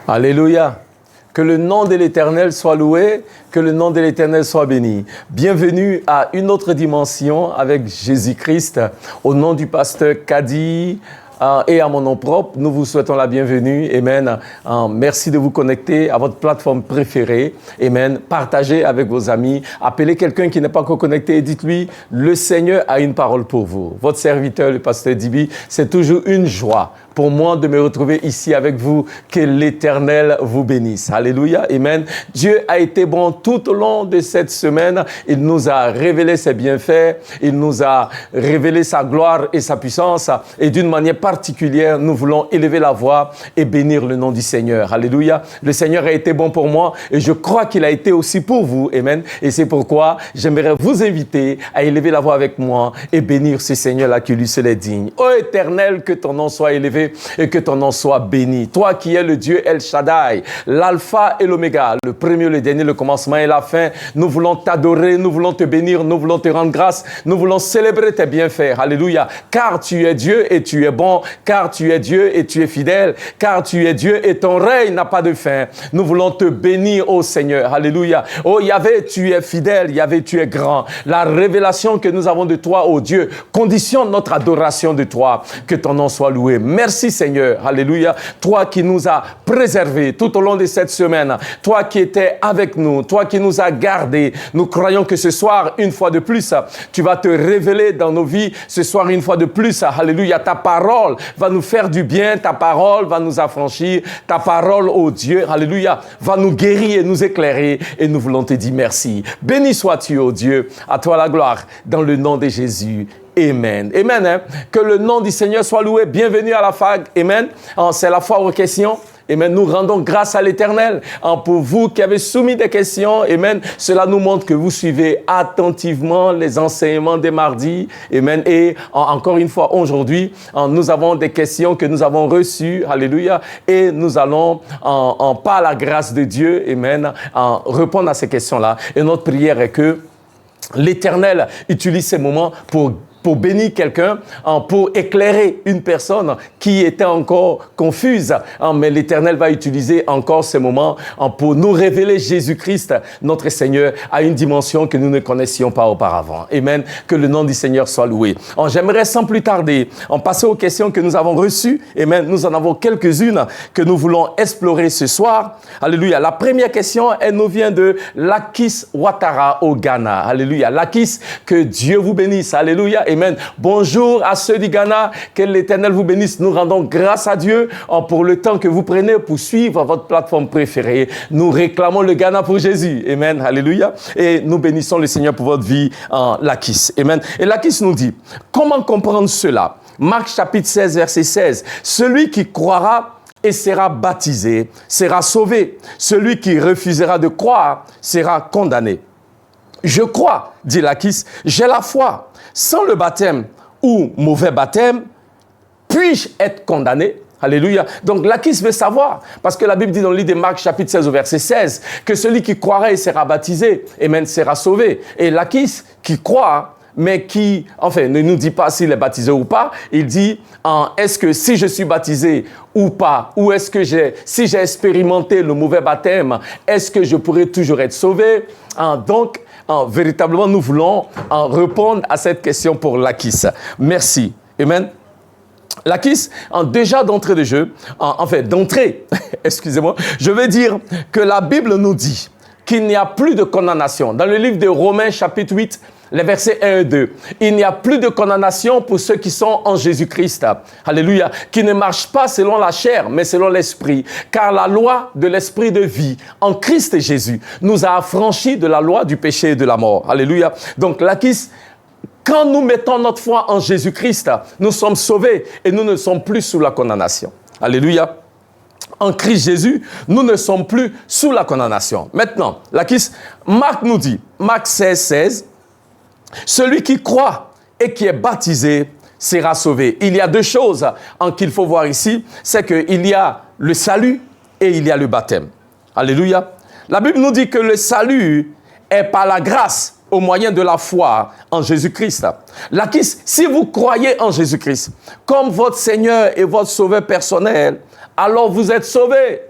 Alléluia. Que le nom de l'Éternel soit loué, que le nom de l'Éternel soit béni. Bienvenue à une autre dimension avec Jésus-Christ. Au nom du pasteur Kadi et à mon nom propre, nous vous souhaitons la bienvenue. Amen. Merci de vous connecter à votre plateforme préférée. Amen. Partagez avec vos amis. Appelez quelqu'un qui n'est pas encore connecté et dites-lui, le Seigneur a une parole pour vous. Votre serviteur, le pasteur Dibi, c'est toujours une joie pour moi de me retrouver ici avec vous. Que l'Éternel vous bénisse. Alléluia. Amen. Dieu a été bon tout au long de cette semaine. Il nous a révélé ses bienfaits. Il nous a révélé sa gloire et sa puissance. Et d'une manière particulière, nous voulons élever la voix et bénir le nom du Seigneur. Alléluia. Le Seigneur a été bon pour moi et je crois qu'il a été aussi pour vous. Amen. Et c'est pourquoi j'aimerais vous inviter à élever la voix avec moi et bénir ce Seigneur-là qui lui seul est digne. Ô Éternel, que ton nom soit élevé et que ton nom soit béni. Toi qui es le Dieu El Shaddai, l'alpha et l'oméga, le premier, le dernier, le commencement et la fin, nous voulons t'adorer, nous voulons te bénir, nous voulons te rendre grâce, nous voulons célébrer tes bienfaits. Alléluia. Car tu es Dieu et tu es bon, car tu es Dieu et tu es fidèle, car tu es Dieu et ton règne n'a pas de fin. Nous voulons te bénir, ô Seigneur. Alléluia. Oh Yahvé, tu es fidèle, Yahvé, tu es grand. La révélation que nous avons de toi, ô Dieu, conditionne notre adoration de toi. Que ton nom soit loué. Merci Seigneur. Alléluia. Toi qui nous as préservés tout au long de cette semaine, toi qui étais avec nous, toi qui nous as gardés, nous croyons que ce soir, une fois de plus, tu vas te révéler dans nos vies. Ce soir, une fois de plus, alléluia, ta parole va nous faire du bien, ta parole va nous affranchir, ta parole, ô Dieu, alléluia, va nous guérir et nous éclairer et nous voulons te dire merci. Béni sois-tu, ô Dieu, à toi la gloire, dans le nom de Jésus. Amen. Amen. Hein? Que le nom du Seigneur soit loué. Bienvenue à la FAG. Amen. C'est la foire aux questions. Amen. Nous rendons grâce à l'Éternel. Pour vous qui avez soumis des questions, amen. Cela nous montre que vous suivez attentivement les enseignements des mardis. Amen. Et encore une fois, aujourd'hui, nous avons des questions que nous avons reçues. Alléluia. Et nous allons, par la grâce de Dieu, amen, répondre à ces questions-là. Et notre prière est que l'Éternel utilise ces moments pour bénir quelqu'un, pour éclairer une personne qui était encore confuse. Mais l'Éternel va utiliser encore ces moments pour nous révéler Jésus-Christ, notre Seigneur, à une dimension que nous ne connaissions pas auparavant. Amen. Que le nom du Seigneur soit loué. J'aimerais sans plus tarder passer aux questions que nous avons reçues. Amen. Nous en avons quelques-unes que nous voulons explorer ce soir. Alléluia. La première question, elle nous vient de Lakis Ouattara au Ghana. Alléluia. Lakis, que Dieu vous bénisse. Alléluia. Amen. Bonjour à ceux du Ghana, que l'Éternel vous bénisse. Nous rendons grâce à Dieu pour le temps que vous prenez pour suivre votre plateforme préférée. Nous réclamons le Ghana pour Jésus. Amen. Alléluia. Et nous bénissons le Seigneur pour votre vie, Lakis. Amen. Et Lakis nous dit, comment comprendre cela? Marc chapitre 16, verset 16. Celui qui croira et sera baptisé sera sauvé. Celui qui refusera de croire sera condamné. Je crois, dit Lakis, j'ai la foi. Sans le baptême ou mauvais baptême, puis-je être condamné? Alléluia. Donc, Lakis veut savoir, parce que la Bible dit dans le livre de Marc, chapitre 16, au verset 16, que celui qui croira et sera baptisé, amen, sera sauvé. Et Lakis, qui croit, mais qui, enfin, ne nous dit pas s'il est baptisé ou pas, il dit, est-ce que si je suis baptisé ou pas, ou est-ce que si j'ai expérimenté le mauvais baptême, est-ce que je pourrais toujours être sauvé? Donc, véritablement, nous voulons répondre à cette question pour Lakis. Merci. Amen. Lakis, déjà d'entrée de jeu, excusez-moi, je vais dire que la Bible nous dit qu'il n'y a plus de condamnation. Dans le livre de Romains, chapitre 8, les versets 1 et 2. Il n'y a plus de condamnation pour ceux qui sont en Jésus-Christ. Alléluia. Qui ne marchent pas selon la chair, mais selon l'esprit. Car la loi de l'esprit de vie en Christ Jésus nous a affranchis de la loi du péché et de la mort. Alléluia. Donc, Lakis, quand nous mettons notre foi en Jésus-Christ, nous sommes sauvés et nous ne sommes plus sous la condamnation. Alléluia. En Christ Jésus, nous ne sommes plus sous la condamnation. Maintenant, Lakis, Marc nous dit, Marc 16, 16, celui qui croit et qui est baptisé sera sauvé. Il y a deux choses qu'il faut voir ici, c'est qu'il y a le salut et il y a le baptême. Alléluia. La Bible nous dit que le salut est par la grâce au moyen de la foi en Jésus-Christ. Lakis, si vous croyez en Jésus-Christ comme votre Seigneur et votre Sauveur personnel, alors vous êtes sauvés.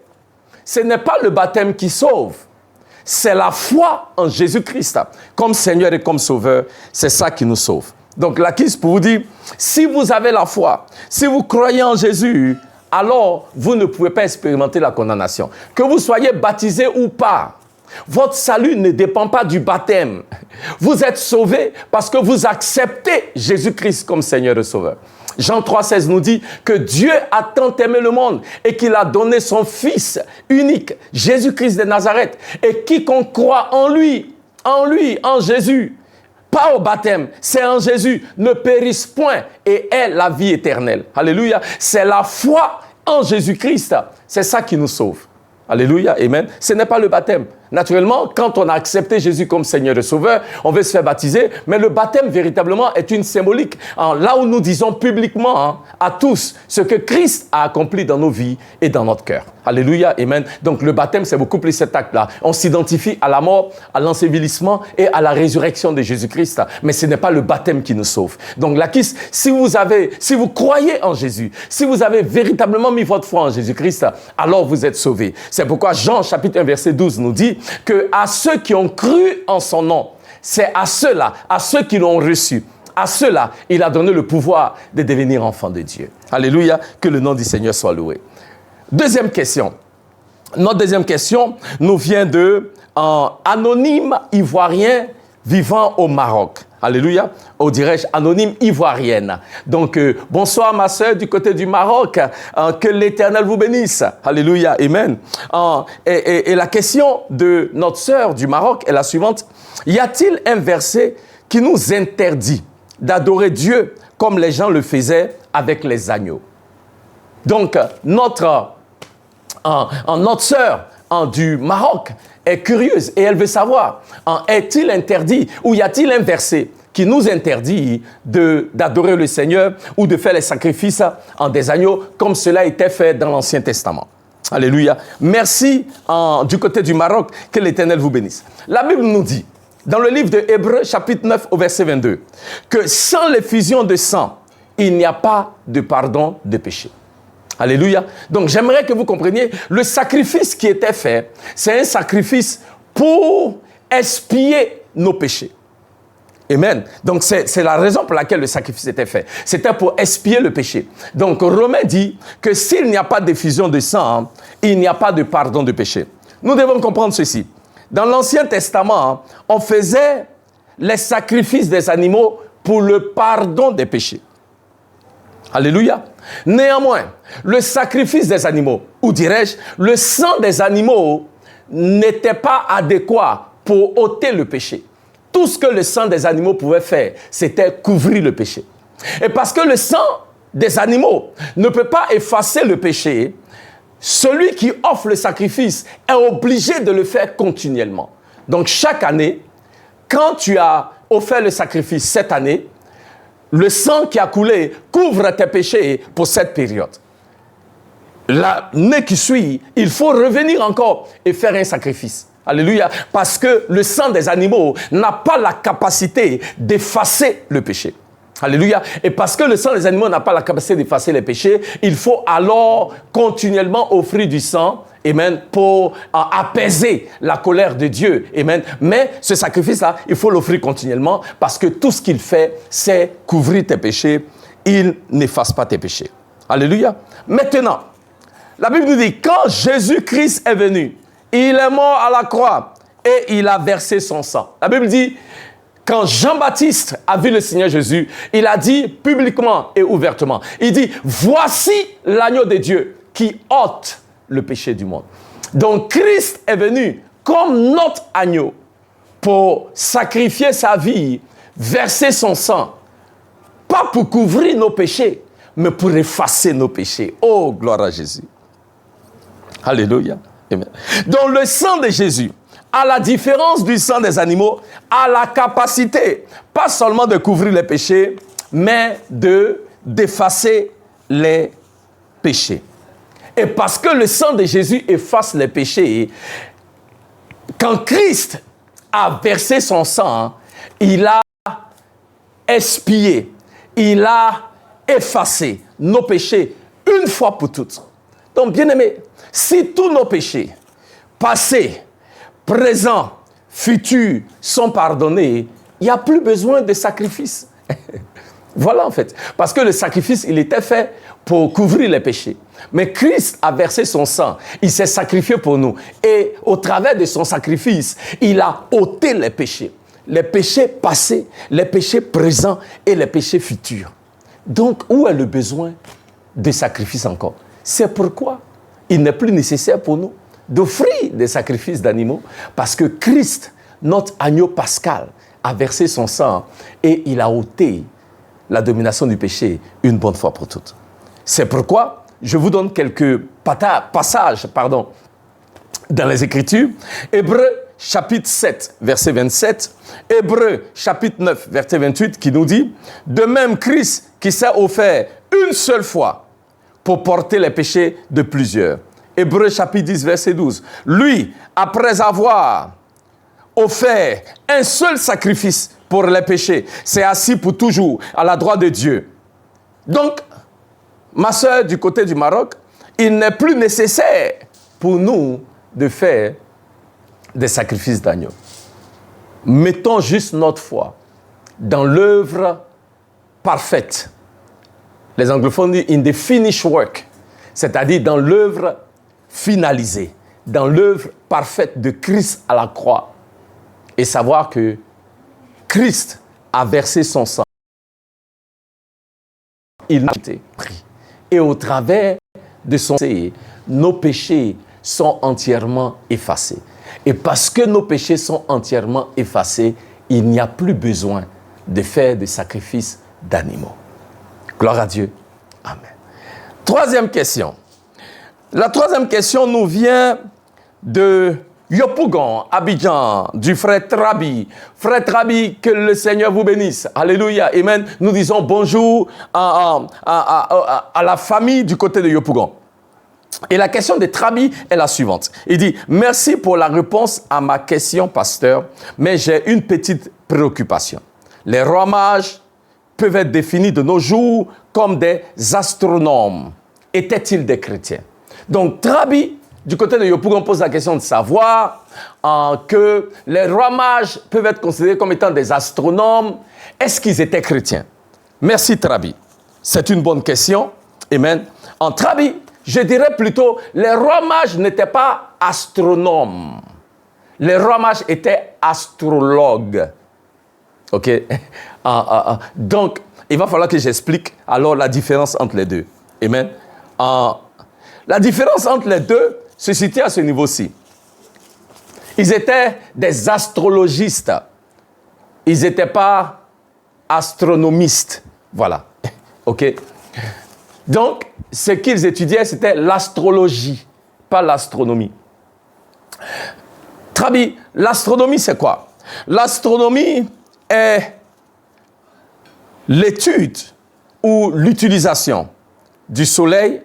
ce n'est pas le baptême qui sauve. C'est la foi en Jésus-Christ comme Seigneur et comme Sauveur. C'est ça qui nous sauve. Donc la Christ pour vous dire, si vous avez la foi, si vous croyez en Jésus, alors vous ne pouvez pas expérimenter la condamnation. Que vous soyez baptisé ou pas, votre salut ne dépend pas du baptême. Vous êtes sauvé parce que vous acceptez Jésus-Christ comme Seigneur et Sauveur. Jean 3,16 nous dit que Dieu a tant aimé le monde et qu'il a donné son Fils unique, Jésus-Christ de Nazareth. Et quiconque croit en lui, en Jésus, pas au baptême, c'est en Jésus, ne périsse point et ait la vie éternelle. Alléluia. C'est la foi en Jésus-Christ. C'est ça qui nous sauve. Alléluia, amen. Ce n'est pas le baptême. Naturellement, quand on a accepté Jésus comme Seigneur et Sauveur, on veut se faire baptiser, mais le baptême véritablement est une symbolique. Là où nous disons publiquement à tous ce que Christ a accompli dans nos vies et dans notre cœur. Alléluia, amen. Donc le baptême, c'est beaucoup plus cet acte-là. On s'identifie à la mort, à l'ensevelissement et à la résurrection de Jésus-Christ, mais ce n'est pas le baptême qui nous sauve. Donc la Christ, si vous croyez en Jésus, si vous avez véritablement mis votre foi en Jésus-Christ, alors vous êtes sauvés. C'est pourquoi Jean, chapitre 1, verset 12 nous dit que à ceux qui ont cru en son nom, c'est à ceux-là, à ceux qui l'ont reçu, à ceux-là, il a donné le pouvoir de devenir enfants de Dieu. Alléluia, que le nom du Seigneur soit loué. Deuxième question. Notre deuxième question nous vient de anonyme ivoirien vivant au Maroc. Alléluia. Ou dirais-je anonyme ivoirienne. Donc, bonsoir ma sœur du côté du Maroc. Que l'Éternel vous bénisse. Alléluia. Amen. Et la question de notre sœur du Maroc est la suivante. Y a-t-il un verset qui nous interdit d'adorer Dieu comme les gens le faisaient avec les agneaux? Donc, notre sœur du Maroc est curieuse et elle veut savoir, est-il interdit ou y a-t-il un verset qui nous interdit d'adorer le Seigneur ou de faire les sacrifices en des agneaux comme cela était fait dans l'Ancien Testament? Alléluia. Merci du côté du Maroc, que l'Éternel vous bénisse. La Bible nous dit, dans le livre de Hébreux, chapitre 9, au verset 22, que sans l'effusion de sang, il n'y a pas de pardon de péché. Alléluia. Donc, j'aimerais que vous compreniez, le sacrifice qui était fait, c'est un sacrifice pour expier nos péchés. Amen. Donc, c'est la raison pour laquelle le sacrifice était fait. C'était pour expier le péché. Donc, Romain dit que s'il n'y a pas d'effusion de sang, il n'y a pas de pardon de péché. Nous devons comprendre ceci. Dans l'Ancien Testament, on faisait les sacrifices des animaux pour le pardon des péchés. Alléluia. Néanmoins, le sacrifice des animaux, ou dirais-je, le sang des animaux n'était pas adéquat pour ôter le péché. Tout ce que le sang des animaux pouvait faire, c'était couvrir le péché. Et parce que le sang des animaux ne peut pas effacer le péché, celui qui offre le sacrifice est obligé de le faire continuellement. Donc chaque année, quand tu as offert le sacrifice cette année, le sang qui a coulé couvre tes péchés pour cette période. L'année qui suit, il faut revenir encore et faire un sacrifice. Alléluia. Parce que le sang des animaux n'a pas la capacité d'effacer le péché. Alléluia. Et parce que le sang des animaux n'a pas la capacité d'effacer les péchés, il faut alors continuellement offrir du sang, amen, pour apaiser la colère de Dieu, amen. Mais ce sacrifice-là, il faut l'offrir continuellement parce que tout ce qu'il fait, c'est couvrir tes péchés. Il n'efface pas tes péchés. Alléluia. Maintenant, la Bible nous dit, quand Jésus-Christ est venu, il est mort à la croix et il a versé son sang. La Bible dit, quand Jean-Baptiste a vu le Seigneur Jésus, il a dit publiquement et ouvertement, il dit, voici l'agneau de Dieu qui ôte le péché du monde. Donc Christ est venu comme notre agneau pour sacrifier sa vie, verser son sang, pas pour couvrir nos péchés, mais pour effacer nos péchés. Oh, gloire à Jésus. Alléluia. Amen. Donc le sang de Jésus, à la différence du sang des animaux, a la capacité, pas seulement de couvrir les péchés, mais d'effacer les péchés. Et parce que le sang de Jésus efface les péchés, quand Christ a versé son sang, il a expié, il a effacé nos péchés une fois pour toutes. Donc, bien-aimés, si tous nos péchés, passés, présents, futurs, sont pardonnés, il n'y a plus besoin de sacrifice. Voilà en fait. Parce que le sacrifice, il était fait pour couvrir les péchés. Mais Christ a versé son sang. Il s'est sacrifié pour nous. Et au travers de son sacrifice, il a ôté les péchés. Les péchés passés, les péchés présents et les péchés futurs. Donc, où est le besoin de sacrifice encore? C'est pourquoi il n'est plus nécessaire pour nous d'offrir des sacrifices d'animaux. Parce que Christ, notre agneau pascal, a versé son sang et il a ôté la domination du péché une bonne fois pour toutes. C'est pourquoi je vous donne quelques passages dans les Écritures. Hébreux chapitre 7, verset 27. Hébreux chapitre 9, verset 28 qui nous dit « De même Christ qui s'est offert une seule fois pour porter les péchés de plusieurs. » Hébreux chapitre 10, verset 12. « Lui, après avoir offert un seul sacrifice pour les péchés, s'est assis pour toujours à la droite de Dieu. » Donc, ma sœur du côté du Maroc, il n'est plus nécessaire pour nous de faire des sacrifices d'agneau. Mettons juste notre foi dans l'œuvre parfaite. Les anglophones disent « in the finished work », c'est-à-dire dans l'œuvre finalisée, dans l'œuvre parfaite de Christ à la croix. Et savoir que Christ a versé son sang. Il a été pris. Et au travers de son sang, nos péchés sont entièrement effacés. Et parce que nos péchés sont entièrement effacés, il n'y a plus besoin de faire des sacrifices d'animaux. Gloire à Dieu. Amen. Troisième question. La troisième question nous vient de Yopougon, Abidjan, du frère Trabi. Frère Trabi, que le Seigneur vous bénisse. Alléluia. Amen. Nous disons bonjour à la famille du côté de Yopougon. Et la question de Trabi est la suivante. Il dit, merci pour la réponse à ma question, pasteur, mais j'ai une petite préoccupation. Les rois mages peuvent être définis de nos jours comme des astronomes. Étaient-ils des chrétiens? Donc, Trabi, du côté de Yopougon, pose la question de savoir que les rois mages peuvent être considérés comme étant des astronomes. Est-ce qu'ils étaient chrétiens? Merci, Trabi. C'est une bonne question. Amen. En Trabi, je dirais plutôt, les rois mages n'étaient pas astronomes. Les rois mages étaient astrologues. OK? Donc, il va falloir que j'explique alors la différence entre les deux. Amen. La différence entre les deux se situe à ce niveau-ci. Ils étaient des astrologistes. Ils n'étaient pas astronomistes. Voilà. OK? Donc, ce qu'ils étudiaient, c'était l'astrologie, pas l'astronomie. Trabi, l'astronomie, c'est quoi? L'astronomie est l'étude ou l'utilisation du soleil,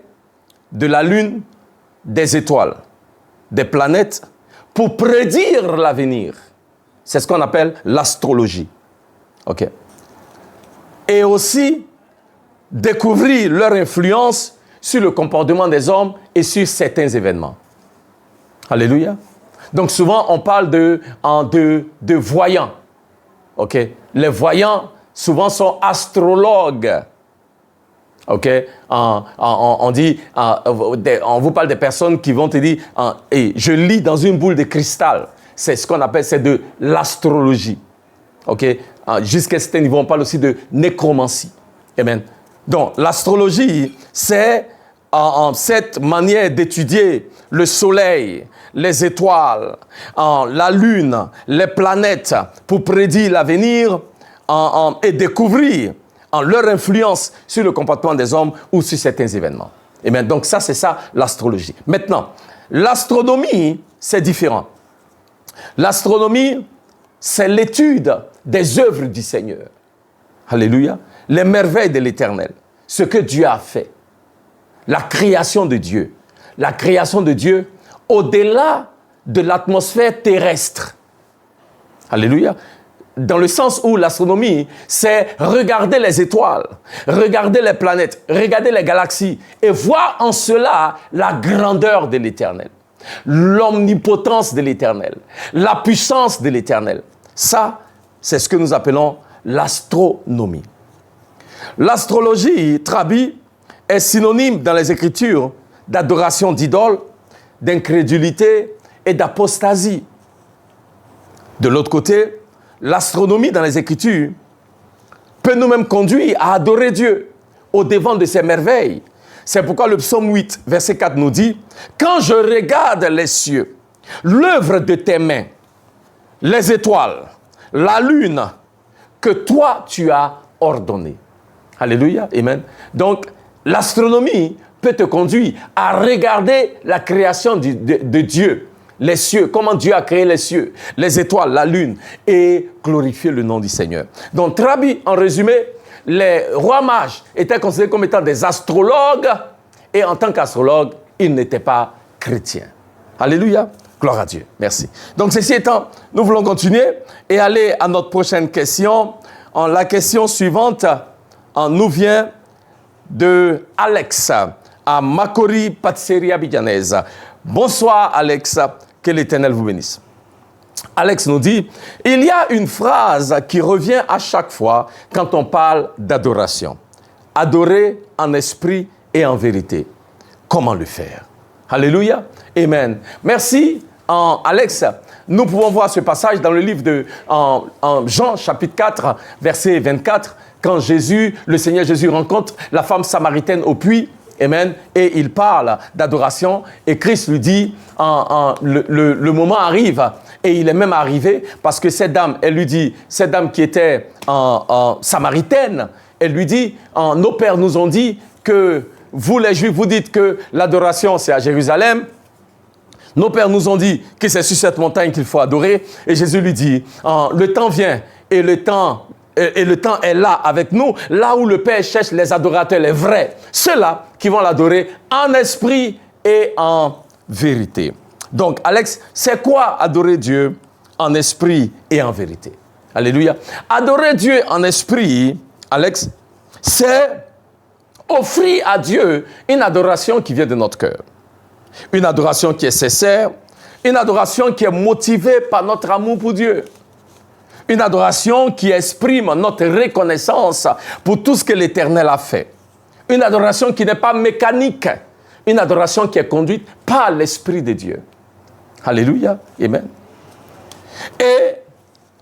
de la lune, des étoiles, des planètes, pour prédire l'avenir. C'est ce qu'on appelle l'astrologie. OK? Et aussi, découvrir leur influence sur le comportement des hommes et sur certains événements. Alléluia. Donc souvent, on parle de voyants. OK? Les voyants, souvent, sont astrologues. OK? On vous parle des personnes qui vont te dire hey, je lis dans une boule de cristal. C'est ce qu'on appelle, c'est de l'astrologie. OK? Jusqu'à ce niveau, on parle aussi de nécromancie. Amen. Donc, l'astrologie, c'est cette manière d'étudier le soleil, les étoiles, la lune, les planètes, pour prédire l'avenir et découvrir leur influence sur le comportement des hommes ou sur certains événements. Et bien, donc ça, c'est ça, l'astrologie. Maintenant, l'astronomie, c'est différent. L'astronomie, c'est l'étude des œuvres du Seigneur. Alléluia. Les merveilles de l'Éternel. Ce que Dieu a fait. La création de Dieu. La création de Dieu au-delà de l'atmosphère terrestre. Alléluia. dans le sens où l'astronomie, c'est regarder les étoiles, regarder les planètes, regarder les galaxies et voir en cela la grandeur de l'Éternel, l'omnipotence de l'Éternel, la puissance de l'Éternel. Ça, c'est ce que nous appelons l'astronomie. L'astrologie, trabi, est synonyme dans les Écritures d'adoration d'idoles, d'incrédulité et d'apostasie. De l'autre côté, l'astronomie dans les Écritures peut nous même conduire à adorer Dieu au devant de ses merveilles. C'est pourquoi le psaume 8, verset 4 nous dit « Quand je regarde les cieux, l'œuvre de tes mains, les étoiles, la lune, que toi tu as ordonné. » Alléluia, amen. Donc, l'astronomie peut te conduire à regarder la création de Dieu, les cieux, comment Dieu a créé les cieux, les étoiles, la lune, et glorifier le nom du Seigneur. Donc, Trabi, en résumé, les rois mages étaient considérés comme étant des astrologues, et en tant qu'astrologues, ils n'étaient pas chrétiens. Alléluia, gloire à Dieu, merci. Donc, ceci étant, nous voulons continuer et aller à notre prochaine question. La question suivante nous vient de Alex, à Makori, pâtisserie abidjanaise. Bonsoir Alex, que l'Éternel vous bénisse. Alex nous dit, il y a une phrase qui revient à chaque fois quand on parle d'adoration. Adorer en esprit et en vérité. Comment le faire? Alléluia, amen. Merci Alex. Nous pouvons voir ce passage dans le livre de Jean chapitre 4, verset 24, quand le Seigneur Jésus rencontre la femme samaritaine au puits. Amen. Et il parle d'adoration. Et Christ lui dit, le moment arrive. Et il est même arrivé parce que cette dame, elle lui dit, cette dame qui était samaritaine, elle lui dit, nos pères nous ont dit que vous les Juifs, vous dites que l'adoration c'est à Jérusalem. Nos pères nous ont dit que c'est sur cette montagne qu'il faut adorer. Et Jésus lui dit, le temps vient et le temps est là avec nous, là où le Père cherche les adorateurs, les vrais, ceux-là qui vont l'adorer en esprit et en vérité. Donc, Alex, c'est quoi adorer Dieu en esprit et en vérité? Alléluia. Adorer Dieu en esprit, Alex, c'est offrir à Dieu une adoration qui vient de notre cœur. Une adoration qui est sincère, une adoration qui est motivée par notre amour pour Dieu. Une adoration qui exprime notre reconnaissance pour tout ce que l'Éternel a fait. Une adoration qui n'est pas mécanique. Une adoration qui est conduite par l'Esprit de Dieu. Alléluia. Amen. Et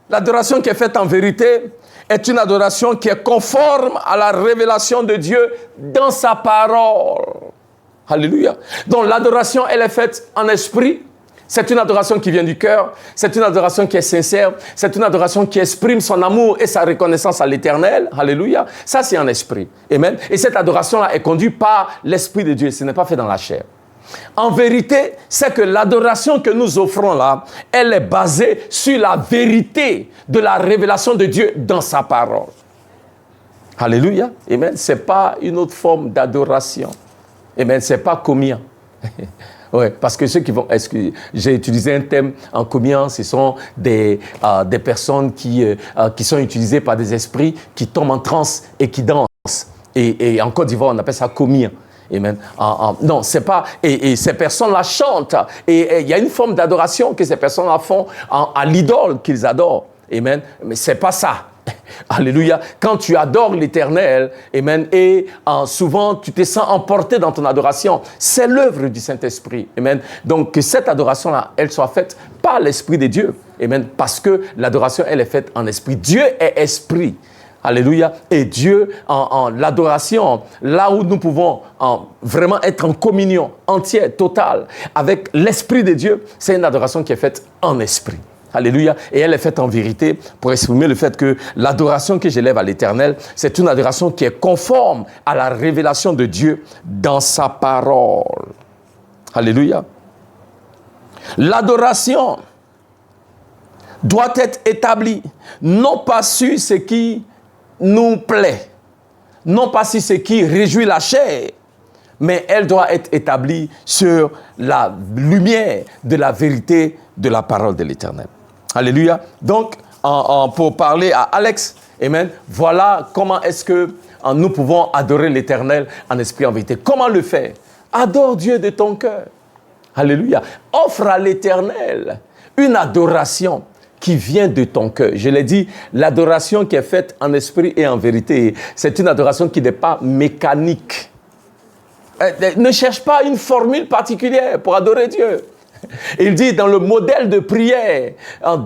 l'adoration qui est faite en vérité est une adoration qui est conforme à la révélation de Dieu dans sa parole. Alléluia. Donc l'adoration, elle est faite en esprit. C'est une adoration qui vient du cœur, c'est une adoration qui est sincère, c'est une adoration qui exprime son amour et sa reconnaissance à l'Éternel. Alléluia. Ça, c'est en esprit. Amen. Et cette adoration-là est conduite par l'Esprit de Dieu. Ce n'est pas fait dans la chair. En vérité, c'est que l'adoration que nous offrons là, elle est basée sur la vérité de la révélation de Dieu dans sa parole. Alléluia. Amen. Ce n'est pas une autre forme d'adoration. Amen. Ce n'est pas communion. Oui, parce que ceux qui vont... J'ai utilisé un thème en communion, ce sont des personnes qui sont utilisées par des esprits qui tombent en transe et qui dansent. Et en Côte d'Ivoire, on appelle ça communion. Amen. Non, c'est pas... Et ces personnes-là chantent. Et il y a une forme d'adoration que ces personnes-là font à l'idole qu'ils adorent. Amen. Mais c'est pas ça. Alléluia. Quand tu adores l'Éternel, amen, et souvent tu te sens emporté dans ton adoration, c'est l'œuvre du Saint-Esprit. Amen. Donc que cette adoration-là, elle soit faite par l'Esprit de Dieu. Amen. Parce que l'adoration, elle est faite en esprit. Dieu est esprit. Alléluia. Et Dieu, l'adoration, là où nous pouvons vraiment être en communion entière, totale, avec l'Esprit de Dieu, c'est une adoration qui est faite en esprit. Alléluia. Et elle est faite en vérité pour exprimer le fait que l'adoration que j'élève à l'Éternel, c'est une adoration qui est conforme à la révélation de Dieu dans sa parole. Alléluia. L'adoration doit être établie, non pas sur ce qui nous plaît, non pas sur ce qui réjouit la chair, mais elle doit être établie sur la lumière de la vérité de la parole de l'Éternel. Alléluia. Donc, pour parler à Alex. Amen. Voilà comment est-ce que nous pouvons adorer l'Éternel en esprit, en vérité. Comment le faire? Adore Dieu de ton cœur. Alléluia. Offre à l'Éternel une adoration qui vient de ton cœur. Je l'ai dit, l'adoration qui est faite en esprit et en vérité, c'est une adoration qui n'est pas mécanique. Ne cherche pas une formule particulière pour adorer Dieu. Il dit dans le modèle de prière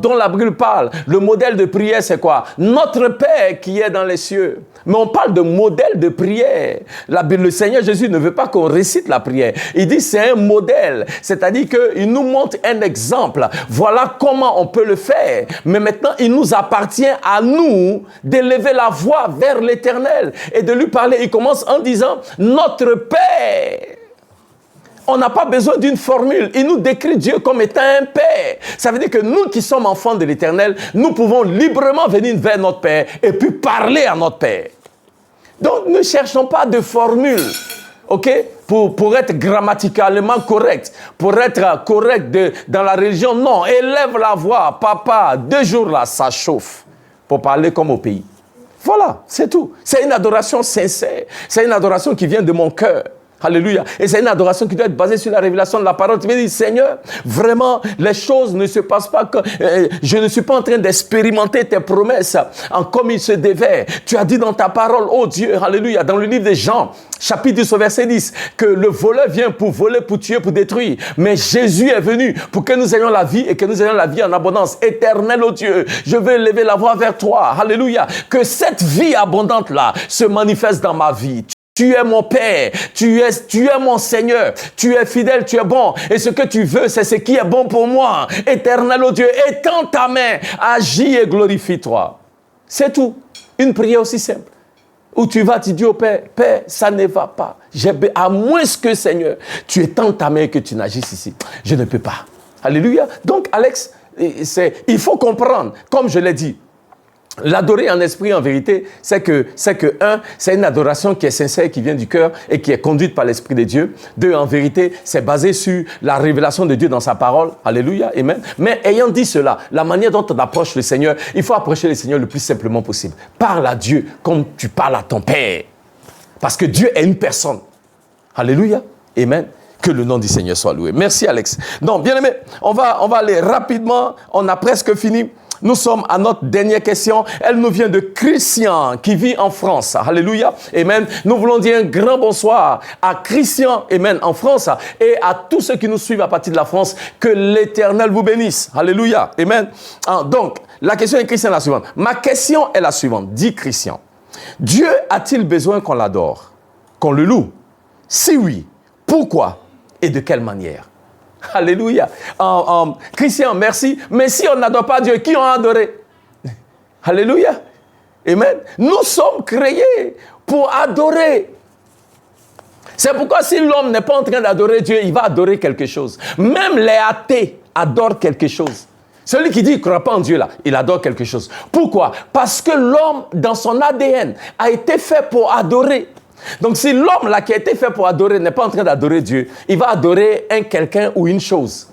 dont la Bible parle, le modèle de prière c'est quoi? Notre Père qui est dans les cieux. Mais on parle de modèle de prière. Le Seigneur Jésus ne veut pas qu'on récite la prière. Il dit c'est un modèle, c'est-à-dire qu'il nous montre un exemple. Voilà comment on peut le faire. Mais maintenant, il nous appartient à nous d'élever la voix vers l'Éternel et de lui parler. Il commence en disant notre Père. On n'a pas besoin d'une formule. Il nous décrit Dieu comme étant un Père. Ça veut dire que nous qui sommes enfants de l'Éternel, nous pouvons librement venir vers notre Père et puis parler à notre Père. Donc, ne cherchons pas de formule, ok, pour être grammaticalement correct, pour être correct dans la religion. Non, élève la voix. Papa, 2 jours là, ça chauffe pour parler comme au pays. Voilà, c'est tout. C'est une adoration sincère. C'est une adoration qui vient de mon cœur. Alléluia. Et c'est une adoration qui doit être basée sur la révélation de la parole. Tu veux dire, Seigneur, vraiment, les choses ne se passent pas comme... je ne suis pas en train d'expérimenter tes promesses comme il se devait. Tu as dit dans ta parole, oh Dieu, alléluia, dans le livre de Jean, chapitre 10, verset 10, que le voleur vient pour voler, pour tuer, pour détruire. Mais Jésus est venu pour que nous ayons la vie et que nous ayons la vie en abondance. Éternel, oh Dieu, je veux lever la voix vers toi. Alléluia. Que cette vie abondante-là se manifeste dans ma vie. Tu es mon Père, tu es mon Seigneur, tu es fidèle, tu es bon. Et ce que tu veux, c'est ce qui est bon pour moi. Éternel, oh Dieu, étends ta main, agis et glorifie-toi. C'est tout. Une prière aussi simple. Où tu vas, tu dis au Père, Père, ça ne va pas. À moins que, Seigneur, tu étends ta main et que tu n'agisses ici. Je ne peux pas. Alléluia. Donc, Alex, il faut comprendre, comme je l'ai dit, l'adorer en esprit, en vérité, c'est une adoration qui est sincère, qui vient du cœur et qui est conduite par l'Esprit de Dieu. 2, en vérité, c'est basé sur la révélation de Dieu dans sa parole. Alléluia, amen. Mais ayant dit cela, la manière dont on approche le Seigneur, il faut approcher le Seigneur le plus simplement possible. Parle à Dieu comme tu parles à ton Père. Parce que Dieu est une personne. Alléluia, amen. Que le nom du Seigneur soit loué. Merci, Alex. Donc, bien aimé, on va aller rapidement. On a presque fini. Nous sommes à notre dernière question. Elle nous vient de Christian qui vit en France. Alléluia. Amen. Nous voulons dire un grand bonsoir à Christian, amen, en France et à tous ceux qui nous suivent à partir de la France. Que l'Éternel vous bénisse. Alléluia. Amen. Donc, la question de Christian est la suivante. Ma question est la suivante. Dit Christian. Dieu a-t-il besoin qu'on l'adore, qu'on le loue? Si oui, pourquoi et de quelle manière? Alléluia. Christian, merci. Mais si on n'adore pas Dieu, qui on a adoré? Alléluia. Amen. Nous sommes créés pour adorer. C'est pourquoi si l'homme n'est pas en train d'adorer Dieu, il va adorer quelque chose. Même les athées adorent quelque chose. Celui qui dit qu'il ne croit pas en Dieu, là, il adore quelque chose. Pourquoi? Parce que l'homme, dans son ADN, a été fait pour adorer. Donc, si l'homme là qui a été fait pour adorer n'est pas en train d'adorer Dieu, il va adorer quelqu'un ou une chose.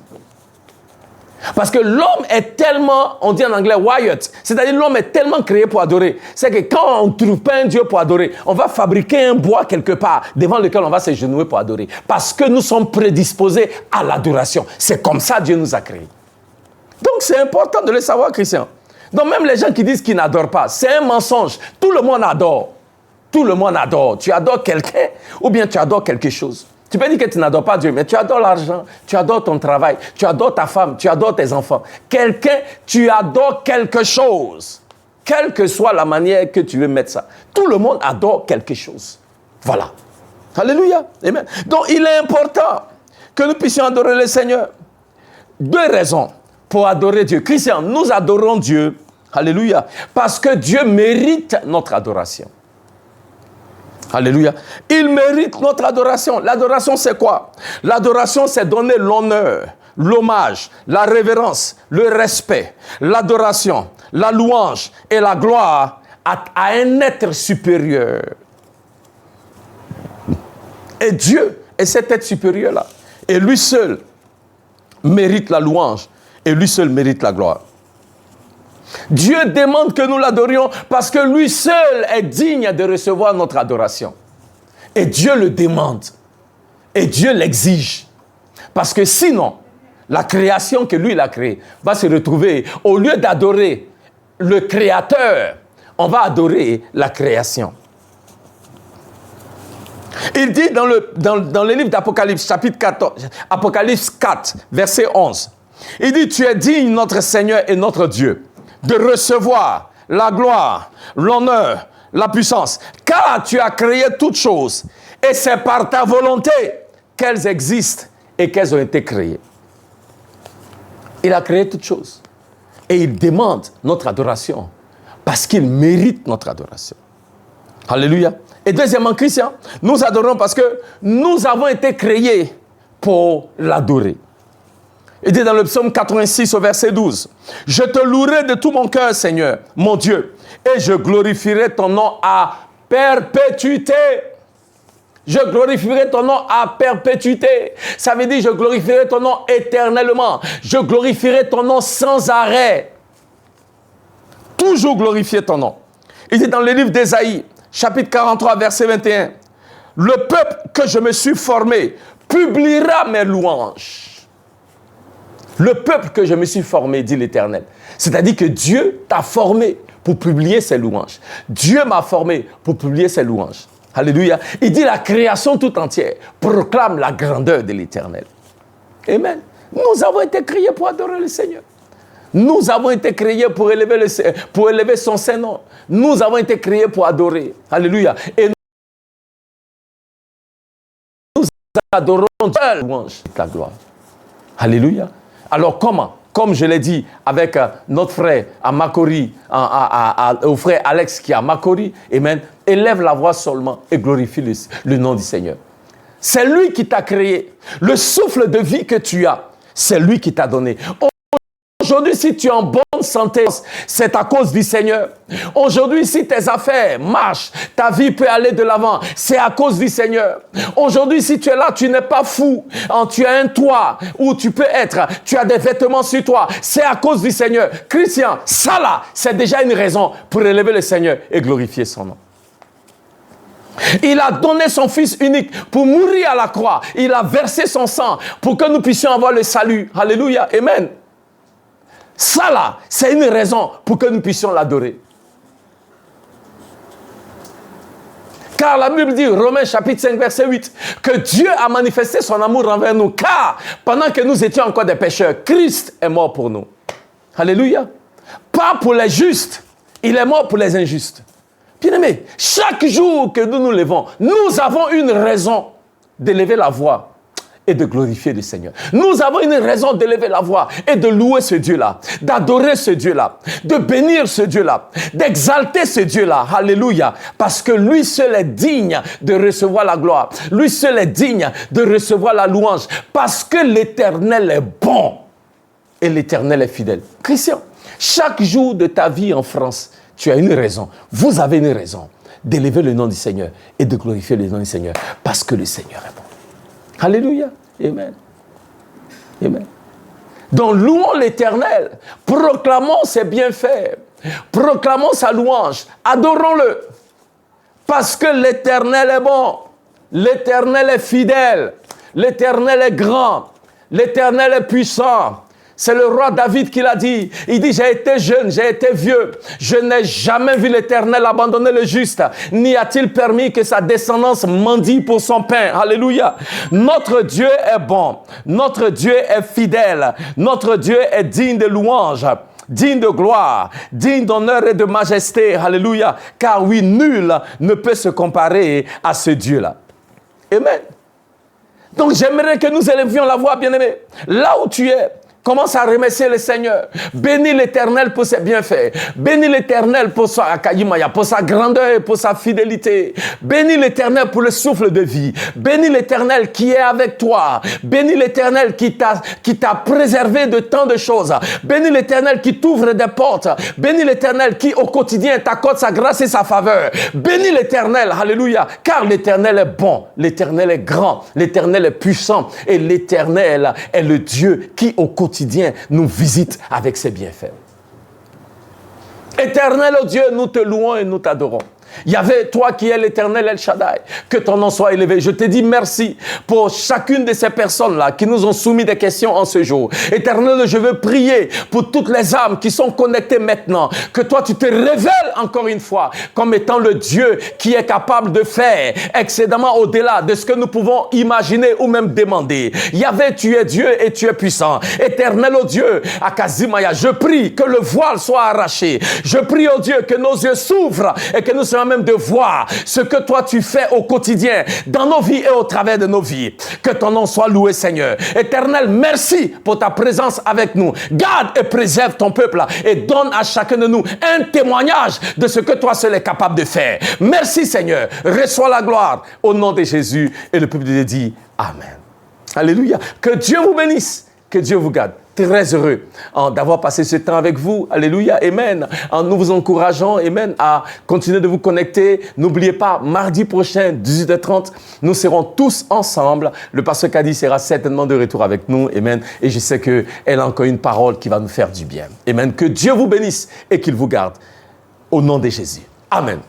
Parce que l'homme est tellement, on dit en anglais, wired, c'est-à-dire l'homme est tellement créé pour adorer. C'est que quand on ne trouve pas un Dieu pour adorer, on va fabriquer un bois quelque part devant lequel on va s'agenouiller pour adorer. Parce que nous sommes prédisposés à l'adoration. C'est comme ça que Dieu nous a créés. Donc, c'est important de le savoir, Christian. Donc, même les gens qui disent qu'ils n'adorent pas, c'est un mensonge. Tout le monde adore. Tout le monde adore. Tu adores quelqu'un ou bien tu adores quelque chose. Tu peux dire que tu n'adores pas Dieu, mais tu adores l'argent, tu adores ton travail, tu adores ta femme, tu adores tes enfants. Quelqu'un, tu adores quelque chose. Quelle que soit la manière que tu veux mettre ça. Tout le monde adore quelque chose. Voilà. Alléluia. Amen. Donc, il est important que nous puissions adorer le Seigneur. 2 raisons pour adorer Dieu. Christian, nous adorons Dieu. Alléluia. Parce que Dieu mérite notre adoration. Alléluia. Il mérite notre adoration. L'adoration, c'est quoi? L'adoration, c'est donner l'honneur, l'hommage, la révérence, le respect, l'adoration, la louange et la gloire à un être supérieur. Et Dieu est cet être supérieur-là. Et lui seul mérite la louange et lui seul mérite la gloire. Dieu demande que nous l'adorions parce que lui seul est digne de recevoir notre adoration. Et Dieu le demande. Et Dieu l'exige. Parce que sinon, la création que lui il a créée va se retrouver, au lieu d'adorer le Créateur, on va adorer la création. Il dit dans le livre d'Apocalypse, chapitre 14, Apocalypse 4, verset 11, il dit, tu es digne, notre Seigneur et notre Dieu, de recevoir la gloire, l'honneur, la puissance, car tu as créé toutes choses, et c'est par ta volonté qu'elles existent et qu'elles ont été créées. Il a créé toutes choses. Et il demande notre adoration, parce qu'il mérite notre adoration. Alléluia. Et deuxièmement, Christian, nous adorons parce que nous avons été créés pour l'adorer. Il dit dans le psaume 86 au verset 12, « Je te louerai de tout mon cœur, Seigneur, mon Dieu, et je glorifierai ton nom à perpétuité. » Je glorifierai ton nom à perpétuité. Ça veut dire, je glorifierai ton nom éternellement. Je glorifierai ton nom sans arrêt. Toujours glorifier ton nom. Il dit dans le livre d'Ésaïe, chapitre 43, verset 21, « Le peuple que je me suis formé publiera mes louanges. » Le peuple que je me suis formé, dit l'Éternel. C'est-à-dire que Dieu t'a formé pour publier ses louanges. Dieu m'a formé pour publier ses louanges. Alléluia. Il dit la création tout entière proclame la grandeur de l'Éternel. Amen. Nous avons été créés pour adorer le Seigneur. Nous avons été créés pour élever son Saint-Nom. Nous avons été créés pour adorer. Alléluia. Et nous adorons Dieu, louange, la gloire. Alléluia. Alors comment? Comme je l'ai dit avec notre frère à Makori, au frère Alex qui est à Makori, amen, élève la voix seulement et glorifie le nom du Seigneur. C'est lui qui t'a créé. Le souffle de vie que tu as, c'est lui qui t'a donné. Aujourd'hui, si tu es en bonne santé, c'est à cause du Seigneur. Aujourd'hui, si tes affaires marchent, ta vie peut aller de l'avant, c'est à cause du Seigneur. Aujourd'hui, si tu es là, tu n'es pas fou, tu as un toit où tu peux être, tu as des vêtements sur toi, c'est à cause du Seigneur. Christian, ça là, c'est déjà une raison pour élever le Seigneur et glorifier son nom. Il a donné son Fils unique pour mourir à la croix. Il a versé son sang pour que nous puissions avoir le salut. Alléluia, amen. Ça là, c'est une raison pour que nous puissions l'adorer. Car la Bible dit, Romains chapitre 5, verset 8, que Dieu a manifesté son amour envers nous, car pendant que nous étions encore des pécheurs, Christ est mort pour nous. Alléluia. Pas pour les justes, il est mort pour les injustes. Bien-aimés, chaque jour que nous nous levons, nous avons une raison d'élever la voix et de glorifier le Seigneur. Nous avons une raison d'élever la voix et de louer ce Dieu-là, d'adorer ce Dieu-là, de bénir ce Dieu-là, d'exalter ce Dieu-là. Alléluia. Parce que lui seul est digne de recevoir la gloire. Lui seul est digne de recevoir la louange. Parce que l'Éternel est bon et l'Éternel est fidèle. Christian, chaque jour de ta vie en France, tu as une raison. Vous avez une raison d'élever le nom du Seigneur et de glorifier le nom du Seigneur. Parce que le Seigneur est bon. Alléluia. Amen. Amen. Donc, louons l'Éternel. Proclamons ses bienfaits. Proclamons sa louange. Adorons-le. Parce que l'Éternel est bon. L'Éternel est fidèle. L'Éternel est grand. L'Éternel est puissant. C'est le roi David qui l'a dit. Il dit, j'ai été jeune, j'ai été vieux. Je n'ai jamais vu l'Éternel abandonner le juste. N'y a-t-il permis que sa descendance mendie pour son pain. Alléluia. Notre Dieu est bon. Notre Dieu est fidèle. Notre Dieu est digne de louange, digne de gloire, digne d'honneur et de majesté. Alléluia. Car oui, nul ne peut se comparer à ce Dieu-là. Amen. Donc j'aimerais que nous élevions la voix, bien-aimés. Là où tu es, commence à remercier le Seigneur. Bénis l'Éternel pour ses bienfaits. Bénis l'Éternel pour sa grandeur et pour sa fidélité. Bénis l'Éternel pour le souffle de vie. Bénis l'Éternel qui est avec toi. Bénis l'Éternel qui t'a préservé de tant de choses. Bénis l'Éternel qui t'ouvre des portes. Bénis l'Éternel qui au quotidien t'accorde sa grâce et sa faveur. Bénis l'Éternel, alléluia, car l'Éternel est bon, l'Éternel est grand, l'Éternel est puissant et l'Éternel est le Dieu qui au quotidien nous visite avec ses bienfaits. Éternel, oh Dieu, nous te louons et nous t'adorons. Yahvé, toi qui es l'Éternel El Shaddai, que ton nom soit élevé. Je te dis merci pour chacune de ces personnes-là qui nous ont soumis des questions en ce jour. Éternel, je veux prier pour toutes les âmes qui sont connectées maintenant, que toi tu te révèles encore une fois comme étant le Dieu qui est capable de faire excédemment au-delà de ce que nous pouvons imaginer ou même demander. Yahvé, tu es Dieu et tu es puissant. Éternel, oh Dieu, Akazimaya, je prie que le voile soit arraché. Je prie, oh Dieu, que nos yeux s'ouvrent et que nous soyons même de voir ce que toi tu fais au quotidien, dans nos vies et au travers de nos vies. Que ton nom soit loué, Seigneur. Éternel, merci pour ta présence avec nous. Garde et préserve ton peuple et donne à chacun de nous un témoignage de ce que toi seul es capable de faire. Merci, Seigneur. Reçois la gloire au nom de Jésus. Et le peuple de Dieu dit Amen. Alléluia. Que Dieu vous bénisse. Que Dieu vous garde. Très heureux d'avoir passé ce temps avec vous. Alléluia. Amen. Nous vous encourageons, amen, à continuer de vous connecter. N'oubliez pas, mardi prochain, 18h30, nous serons tous ensemble. Le pasteur Kadi sera certainement de retour avec nous. Amen. Et je sais qu'elle a encore une parole qui va nous faire du bien. Amen. Que Dieu vous bénisse et qu'il vous garde. Au nom de Jésus. Amen.